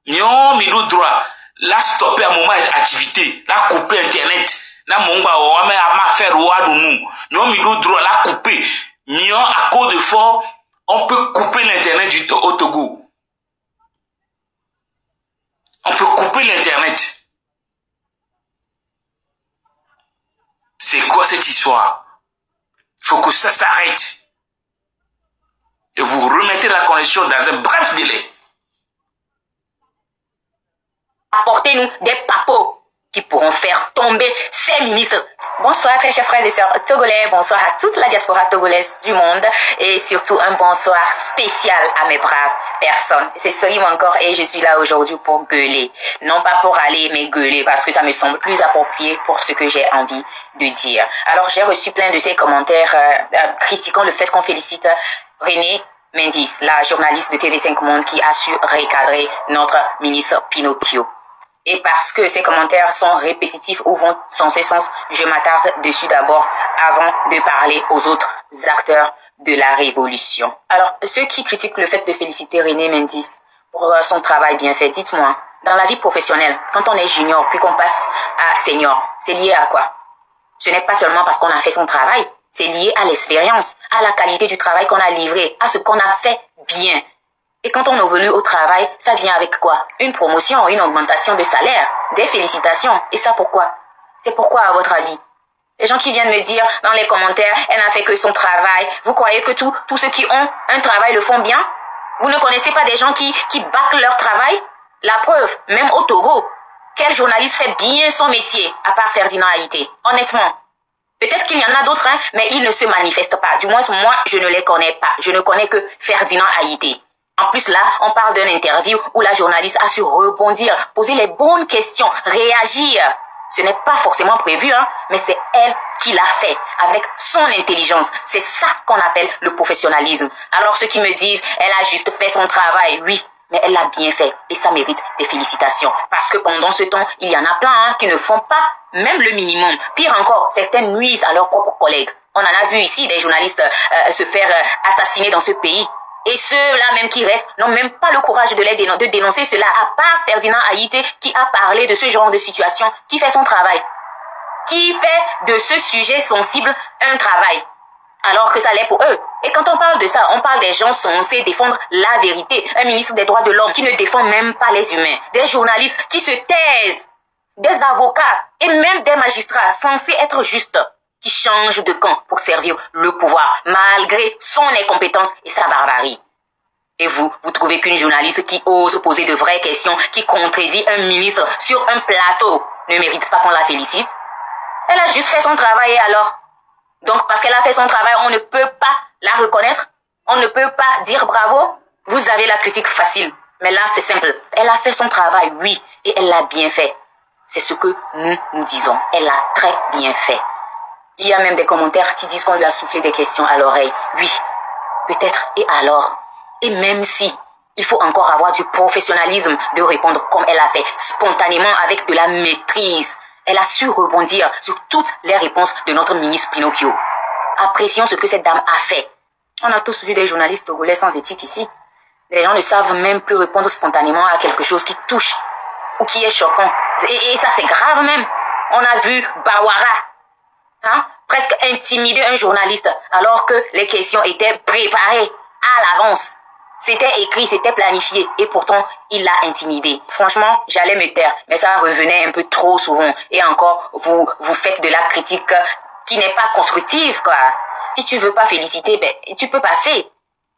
S6: nous mis le droit, la stopper à moment activité, la couper internet, la monga, on va faire roi de nous, nous mis le droit, la couper. Nous, à cause de fort, on peut couper l'internet au Togo. On peut couper l'internet. C'est quoi cette histoire? Il faut que ça s'arrête. Et vous remettez la connexion dans un bref délai.
S7: Apportez-nous des papos qui pourront faire tomber ces ministres. Bonsoir très chers frères et sœurs togolais, bonsoir à toute la diaspora togolaise du monde et surtout un bonsoir spécial à mes braves personnes. C'est Solim encore et je suis là aujourd'hui pour gueuler. Non pas pour aller mais gueuler parce que ça me semble plus approprié pour ce que j'ai envie de dire. Alors j'ai reçu plein de ces commentaires critiquant le fait qu'on félicite René Mendis, la journaliste de TV5 Monde qui a su recadrer notre ministre Pinocchio. Et parce que ces commentaires sont répétitifs ou vont dans ce sens, je m'attarde dessus d'abord avant de parler aux autres acteurs de la révolution. Alors, ceux qui critiquent le fait de féliciter René Mendis pour son travail bien fait, dites-moi, dans la vie professionnelle, quand on est junior puis qu'on passe à senior, c'est lié à quoi? Ce n'est pas seulement parce qu'on a fait son travail, c'est lié à l'expérience, à la qualité du travail qu'on a livré, à ce qu'on a fait bien. Et quand on évolue au travail, ça vient avec quoi? Une promotion, une augmentation de salaire, des félicitations. Et ça pourquoi? C'est pourquoi, à votre avis? Les gens qui viennent me dire dans les commentaires, elle n'a fait que son travail. Vous croyez que tous ceux qui ont un travail le font bien? Vous ne connaissez pas des gens qui bâclent leur travail? La preuve, même au Togo, quel journaliste fait bien son métier, à part Ferdinand Haïté? Honnêtement. Peut-être qu'il y en a d'autres, hein, mais ils ne se manifestent pas. Du moins, moi, je ne les connais pas. Je ne connais que Ferdinand Haïté. En plus, là, on parle d'une interview où la journaliste a su rebondir, poser les bonnes questions, réagir. Ce n'est pas forcément prévu, hein, mais c'est elle qui l'a fait avec son intelligence. C'est ça qu'on appelle le professionnalisme. Alors ceux qui me disent, elle a juste fait son travail, oui, mais elle l'a bien fait et ça mérite des félicitations. Parce que pendant ce temps, il y en a plein hein, qui ne font pas même le minimum. Pire encore, certaines nuisent à leurs propres collègues. On en a vu ici des journalistes se faire assassiner dans ce pays. Et ceux-là même qui restent n'ont même pas le courage de dénoncer cela, à part Ferdinand Haïté qui a parlé de ce genre de situation, qui fait son travail, qui fait de ce sujet sensible un travail, alors que ça l'est pour eux. Et quand on parle de ça, on parle des gens censés défendre la vérité, un ministre des droits de l'homme qui ne défend même pas les humains, des journalistes qui se taisent, des avocats et même des magistrats censés être justes, qui change de camp pour servir le pouvoir, malgré son incompétence et sa barbarie. Et vous trouvez qu'une journaliste qui ose poser de vraies questions, qui contredit un ministre sur un plateau, ne mérite pas qu'on la félicite? Elle a juste fait son travail et alors? Donc parce qu'elle a fait son travail, on ne peut pas la reconnaître? On ne peut pas dire bravo? Vous avez la critique facile, mais là c'est simple. Elle a fait son travail, oui, et elle l'a bien fait. C'est ce que nous disons. Elle l'a très bien fait. Il y a même des commentaires qui disent qu'on lui a soufflé des questions à l'oreille. Oui, peut-être, et alors? Et même si, il faut encore avoir du professionnalisme de répondre comme elle a fait, spontanément avec de la maîtrise. Elle a su rebondir sur toutes les réponses de notre ministre Pinocchio. Apprécions ce que cette dame a fait. On a tous vu des journalistes togolais sans éthique ici. Les gens ne savent même plus répondre spontanément à quelque chose qui touche ou qui est choquant. Et ça, c'est grave même. On a vu Bawara. Hein, presque intimider un journaliste alors que les questions étaient préparées à l'avance. C'était écrit, c'était planifié et pourtant il l'a intimidé. Franchement, j'allais me taire, mais ça revenait un peu trop souvent. Et encore, vous faites de la critique qui n'est pas constructive, quoi. Si tu veux pas féliciter, ben, tu peux passer.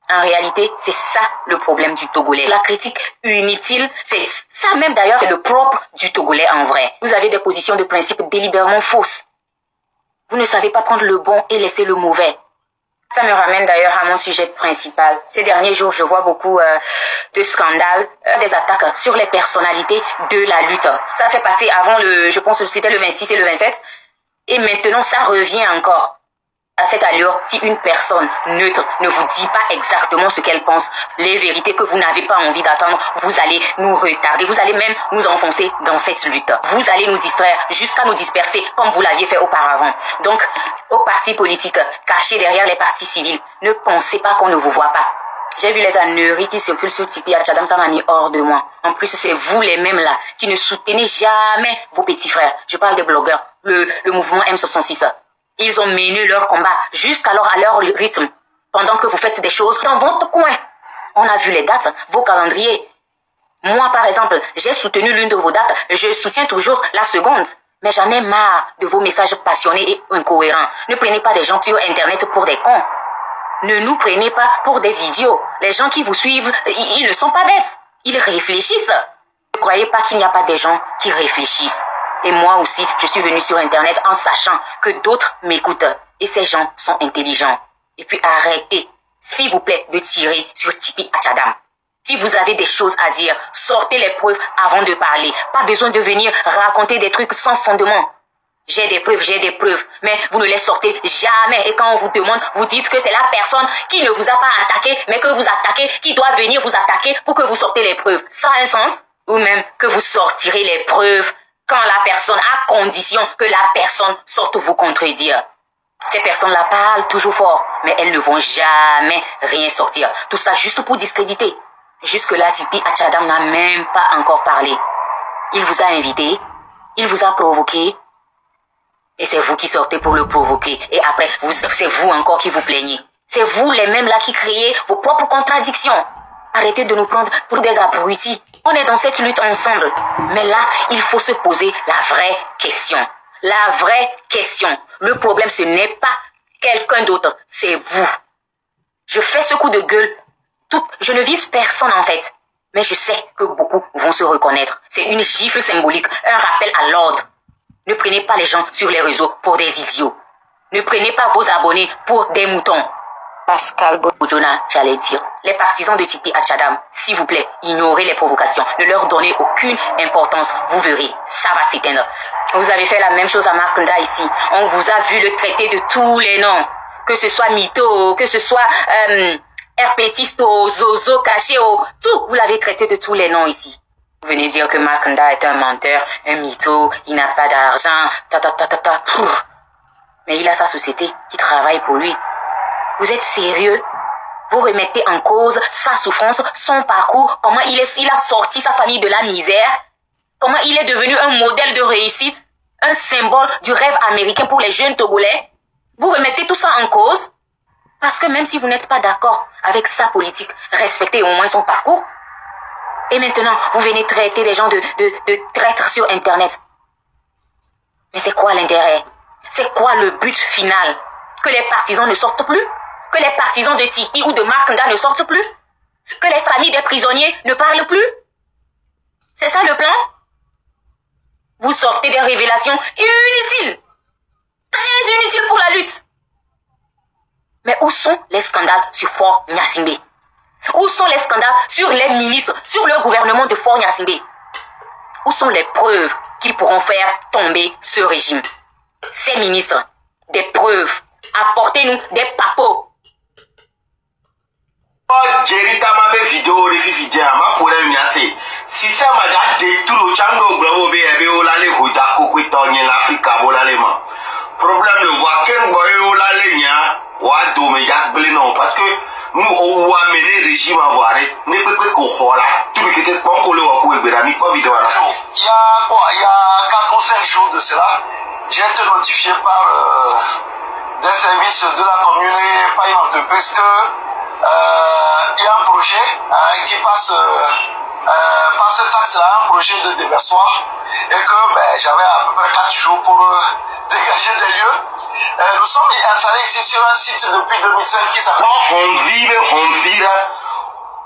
S7: En réalité, c'est ça le problème du Togolais. La critique inutile, c'est ça même d'ailleurs, c'est le propre du Togolais en vrai. Vous avez des positions de principe délibérément fausses. Vous ne savez pas prendre le bon et laisser le mauvais. Ça me ramène d'ailleurs à mon sujet principal. Ces derniers jours, je vois beaucoup de scandales, des attaques sur les personnalités de la lutte. Ça s'est passé avant je pense que c'était le 26 et le 27. Et maintenant, ça revient encore. À cette allure, si une personne neutre ne vous dit pas exactement ce qu'elle pense, les vérités que vous n'avez pas envie d'attendre, vous allez nous retarder, vous allez même nous enfoncer dans cette lutte. Vous allez nous distraire jusqu'à nous disperser comme vous l'aviez fait auparavant. Donc, aux partis politiques, cachés derrière les partis civils, ne pensez pas qu'on ne vous voit pas. J'ai vu les âneries qui circulent sur Tipeee à Tchadam, ça m'a mis hors de moi. En plus, c'est vous les mêmes là qui ne soutenez jamais vos petits frères. Je parle des blogueurs, le mouvement M66. Ils ont mené leur combat jusqu'alors à leur rythme, pendant que vous faites des choses dans votre coin. On a vu les dates, vos calendriers. Moi, par exemple, j'ai soutenu l'une de vos dates, je soutiens toujours la seconde. Mais j'en ai marre de vos messages passionnés et incohérents. Ne prenez pas des gens sur Internet pour des cons. Ne nous prenez pas pour des idiots. Les gens qui vous suivent, ils ne sont pas bêtes. Ils réfléchissent. Ne croyez pas qu'il n'y a pas des gens qui réfléchissent. Et moi aussi, je suis venu sur Internet en sachant que d'autres m'écoutent. Et ces gens sont intelligents. Et puis arrêtez, s'il vous plaît, de tirer sur Tipeee à Tchadam. Si vous avez des choses à dire, sortez les preuves avant de parler. Pas besoin de venir raconter des trucs sans fondement. J'ai des preuves, mais vous ne les sortez jamais. Et quand on vous demande, vous dites que c'est la personne qui ne vous a pas attaqué, mais que vous attaquez, qui doit venir vous attaquer pour que vous sortez les preuves. Ça a un sens? Ou même que vous sortirez les preuves quand la personne, à condition que la personne sorte vous contredire. Ces personnes-là parlent toujours fort, mais elles ne vont jamais rien sortir. Tout ça juste pour discréditer. Jusque-là, Tipeee à Tchadam n'a même pas encore parlé. Il vous a invité, il vous a provoqué, et c'est vous qui sortez pour le provoquer. Et après, c'est vous encore qui vous plaignez. C'est vous les mêmes là qui créez vos propres contradictions. Arrêtez de nous prendre pour des abrutis. On est dans cette lutte ensemble. Mais là, il faut se poser la vraie question. La vraie question, le problème, ce n'est pas quelqu'un d'autre, c'est vous. Je fais ce coup de gueule, je ne vise personne en fait, mais je sais que beaucoup vont se reconnaître. C'est une gifle symbolique, un rappel à l'ordre. Ne prenez pas les gens sur les réseaux pour des idiots. Ne prenez pas vos abonnés pour des moutons. Pascal Bojona, j'allais dire, les partisans de Tipi Achadam, s'il vous plaît, ignorez les provocations, ne leur donnez aucune importance, vous verrez, ça va s'éteindre. Vous avez fait la même chose à Markanda ici, on vous a vu le traiter de tous les noms, que ce soit mytho, que ce soit herpétiste, zozo, caché, tout, vous l'avez traité de tous les noms ici. Vous venez dire que Markanda est un menteur, un mytho, il n'a pas d'argent, mais il a sa société qui travaille pour lui. Vous êtes sérieux? Vous remettez en cause sa souffrance, son parcours, comment il a sorti sa famille de la misère, comment il est devenu un modèle de réussite, un symbole du rêve américain pour les jeunes Togolais. Vous remettez tout ça en cause parce que même si vous n'êtes pas d'accord avec sa politique, respectez au moins son parcours. Et maintenant, vous venez traiter les gens de traîtres sur Internet. Mais c'est quoi l'intérêt? C'est quoi le but final? Que les partisans ne sortent plus? Que les partisans de Tipi ou de Markanda ne sortent plus? Que les familles des prisonniers ne parlent plus? C'est ça le plan? Vous sortez des révélations inutiles, très inutiles pour la lutte. Mais où sont les scandales sur Fort Gnassingbé? Où sont les scandales sur les ministres, sur le gouvernement de Fort Gnassingbé? Où sont les preuves qui pourront faire tomber ce régime? Ces ministres, des preuves. Apportez-nous des papos.
S4: Jerita mabe vidéo refifi ma problème yase système a détruit au chando gbo be ebe o lale hoja koko tonye l'Afrique bolale ma problème le voit ken boy o lale nya wa do me jak blé non parce que nous on va mener régime à voir ne peut ko xola tout qui était bon ko le wa ko e bera mi pas vidéo là
S8: il y a 4 ou 5 jours de cela j'ai été notifié par des services de la commune, pas une entreprise, que il y a un projet qui passe par cette axe-là, un projet de déversoir, et que j'avais à peu près 4 jours pour dégager des lieux. Nous sommes installés ici sur un site depuis 2005 qui s'appelle
S4: Honvira.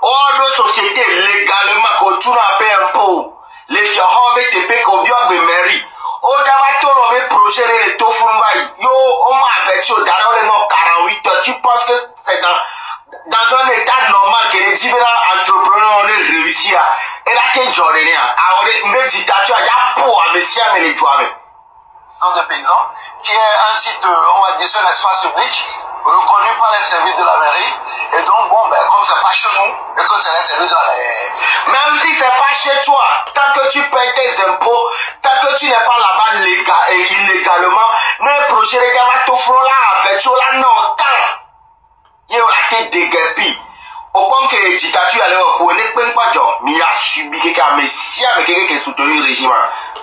S4: All nos sociétés légalement qu'on tourne à payer un pot. Les gens qui te payent comme bien de mairie. Au Javato, on avait projet de Tofunbaï. Yo, on m'a averti au Darole non 48 heures. Tu penses que c'est dans un état normal que les différents entrepreneurs ont réussi à. Et là, tu es jordanien. Alors, une dictature, il y a pour Messia, mais les joueurs.
S8: de paysans, qui est un site, on va dire, un espace public, reconnu par les services de la mairie. Et donc, bon, comme c'est pas chez nous, et que c'est les services de la mairie.
S4: Même si c'est pas chez toi, tant que tu payes tes impôts, tant que tu n'es pas là-bas illégalement, ne projet de gars te font là avec toi là, non, tant. Il y a la tête de guépi. Au point que la dictature allait au point, n'est pas genre, mais il a subi quelqu'un, mais si il y a quelqu'un qui soutient le régime,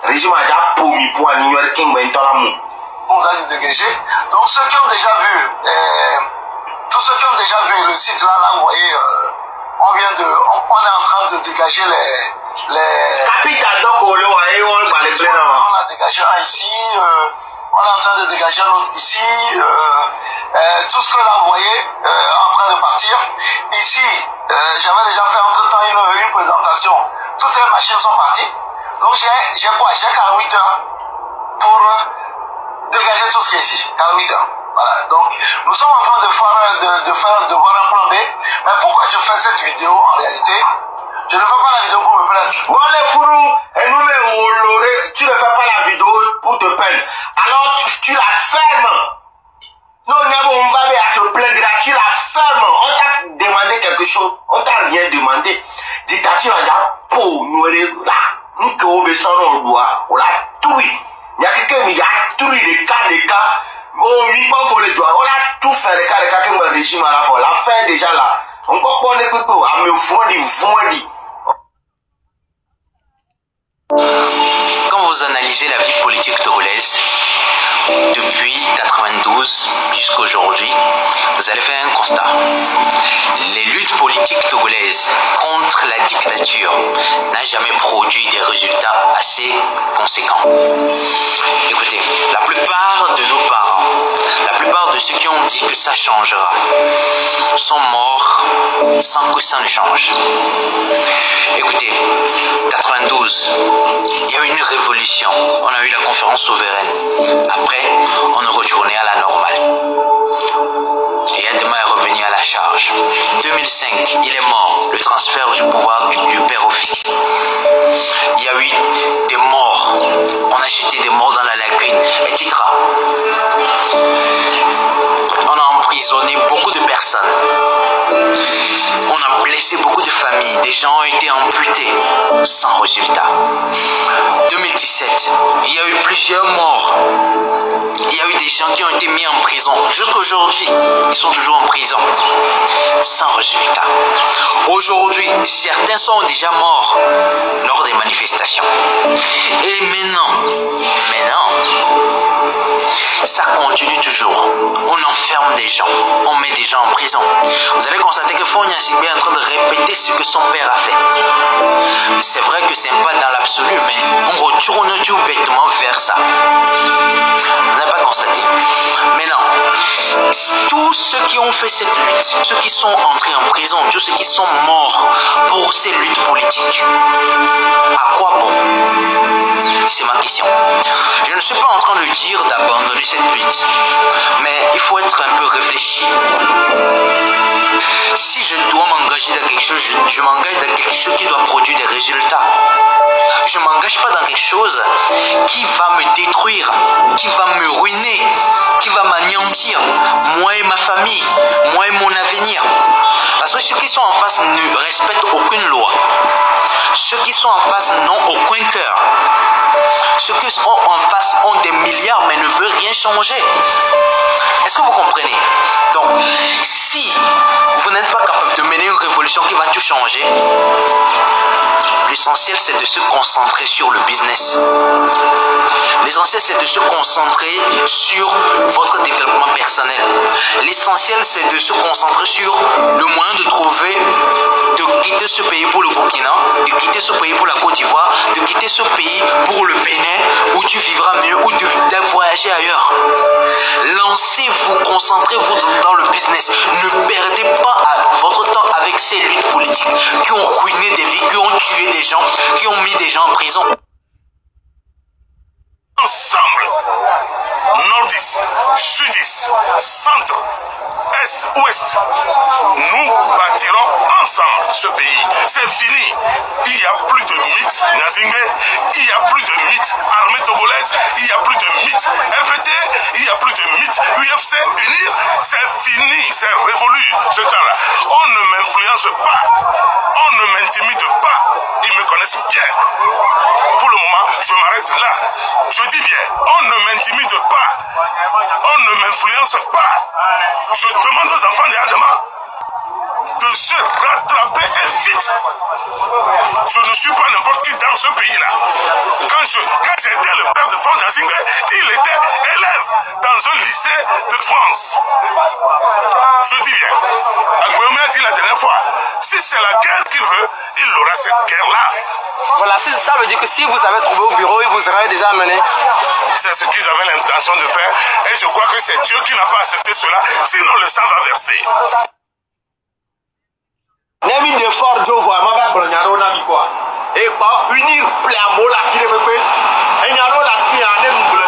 S4: le régime a déjà promis pour ignorer qu'il va être l'amour.
S8: On va nous dégager. Donc, ceux qui ont déjà vu, tous ceux qui ont déjà vu le site là, vous voyez, on est en train de dégager les...
S4: Capital, donc, on
S8: a dégagé un ici, on est en train de dégager un autre ici, tout ce que là, vous voyez, en train de partir. Ici, j'avais déjà fait entre-temps une présentation. Toutes les machines sont parties. Donc, j'ai 48 heures pour dégager tout ce qui est ici. 48 heures. Voilà. Donc, nous sommes en train de voir un plan B. Mais pourquoi je fais cette vidéo en réalité? Je ne fais pas la vidéo pour me plaindre.
S4: Bon, les fourous, et nous, tu ne fais pas la vidéo pour te plaindre. Alors, tu la fermes. Non, on va te plaindre, tu la fermes. On t'a demandé quelque chose, on t'a rien demandé. Dictature a déjà pour nous là. Nous qui obéissons au doigt, on l'a tout. Il y a quelqu'un qui a tout les cas. Oh, mi pas pour les doigts. On a tout fait les cas que le régime à la fois. La fin déjà là. On peut pas les coups à me fondi.
S9: Quand vous analysez la vie politique togolaise, depuis 92 jusqu'à aujourd'hui, vous allez faire un constat. Les luttes politiques togolaises contre la dictature n'ont jamais produit des résultats assez conséquents. Écoutez, qui ont dit que ça changera sont morts sans que ça ne change. Écoutez, 92, il y a eu une révolution. On a eu la conférence souveraine. Après, on est retourné à la normale. Et Adema est revenu à la charge. 2005, il est mort. Le transfert du pouvoir du père au fils. Il y a eu des morts. On a jeté des morts dans la lagune, etc. On a emprisonné beaucoup de personnes. On a blessé beaucoup de familles. Des gens ont été amputés sans résultat. 2017, il y a eu plusieurs morts. Il y a eu des gens qui ont été mis en prison. Jusqu'aujourd'hui, ils sont toujours en prison. Sans résultat. Aujourd'hui, certains sont déjà morts lors des manifestations. Et maintenant, ça continue toujours. On enferme des gens. On met des gens en prison. Vous allez constater que Fonia Sigbe est en train de répéter ce que son père a fait. C'est vrai que c'est pas dans l'absolu, mais on retourne tout bêtement vers ça. Vous n'avez pas constaté. Maintenant, tous ceux qui ont fait cette lutte, ceux qui sont entrés en prison, tous ceux qui sont morts pour ces luttes politiques, à quoi bon? C'est ma question. Je ne suis pas en train de dire d'abandonner cette lutte, mais il faut être un peu réfléchi. Si je dois m'engager dans quelque chose, je m'engage dans quelque chose qui doit produire des résultats. Je ne m'engage pas dans quelque chose qui va me détruire, qui va me ruiner, qui va m'anéantir, moi et ma famille, moi et mon avenir. Parce que ceux qui sont en face ne respectent aucune loi. Ceux qui sont en face n'ont aucun cœur. Ceux qui sont en face ont des milliards mais ne veulent rien changer. Est-ce que vous comprenez? Donc, si vous n'êtes pas capable de mener une révolution qui va tout changer, l'essentiel c'est de se concentrer sur le business. L'essentiel c'est de se concentrer sur votre développement personnel. L'essentiel c'est de se concentrer sur le moyen de trouver, de quitter ce pays pour le Burkina, de quitter ce pays pour la Côte d'Ivoire, de quitter ce pays pour le Bénin où tu vivras mieux, ou de voyager ailleurs. Lancez-vous, concentrez-vous dans le business. Ne perdez pas votre temps avec ces luttes politiques qui ont ruiné des vies, qui ont tué des gens, qui ont mis des gens en prison.
S10: Ensemble, nordiste, sudiste, centre, est, ouest, nous bâtirons ensemble ce pays. C'est fini. Il n'y a plus de mythe Nazingbe, il n'y a plus de mythe armée togolaise, il n'y a plus de mythe RPT, il n'y a plus de mythe UFC, unir, c'est fini, c'est révolu ce temps-là. On ne m'influence pas, on ne m'intimide pas, ils me connaissent bien. Pour le moment, je m'arrête là. Je dis bien, on ne m'intimide pas, on ne m'influence pas. Je demande aux enfants d'Adama de se rattraper et vite. Je ne suis pas n'importe qui dans ce pays-là. Quand j'étais le père de France Nazingbe, il était élève dans un lycée de France. Je dis bien, Agbéomé a dit la dernière fois, si c'est la guerre qu'il veut, il aura cette guerre-là.
S11: Voilà, ça veut dire que si vous avez trouvé au bureau, il vous aurait déjà amené.
S10: C'est ce qu'ils avaient l'intention de faire et je crois que c'est Dieu qui n'a pas accepté cela, sinon le sang va verser.
S4: Nemi de fort jo voix ma ba blonyaro na mi quoi. Et pas unir plamo la fille me pe. Enyaro la fille a nem bleu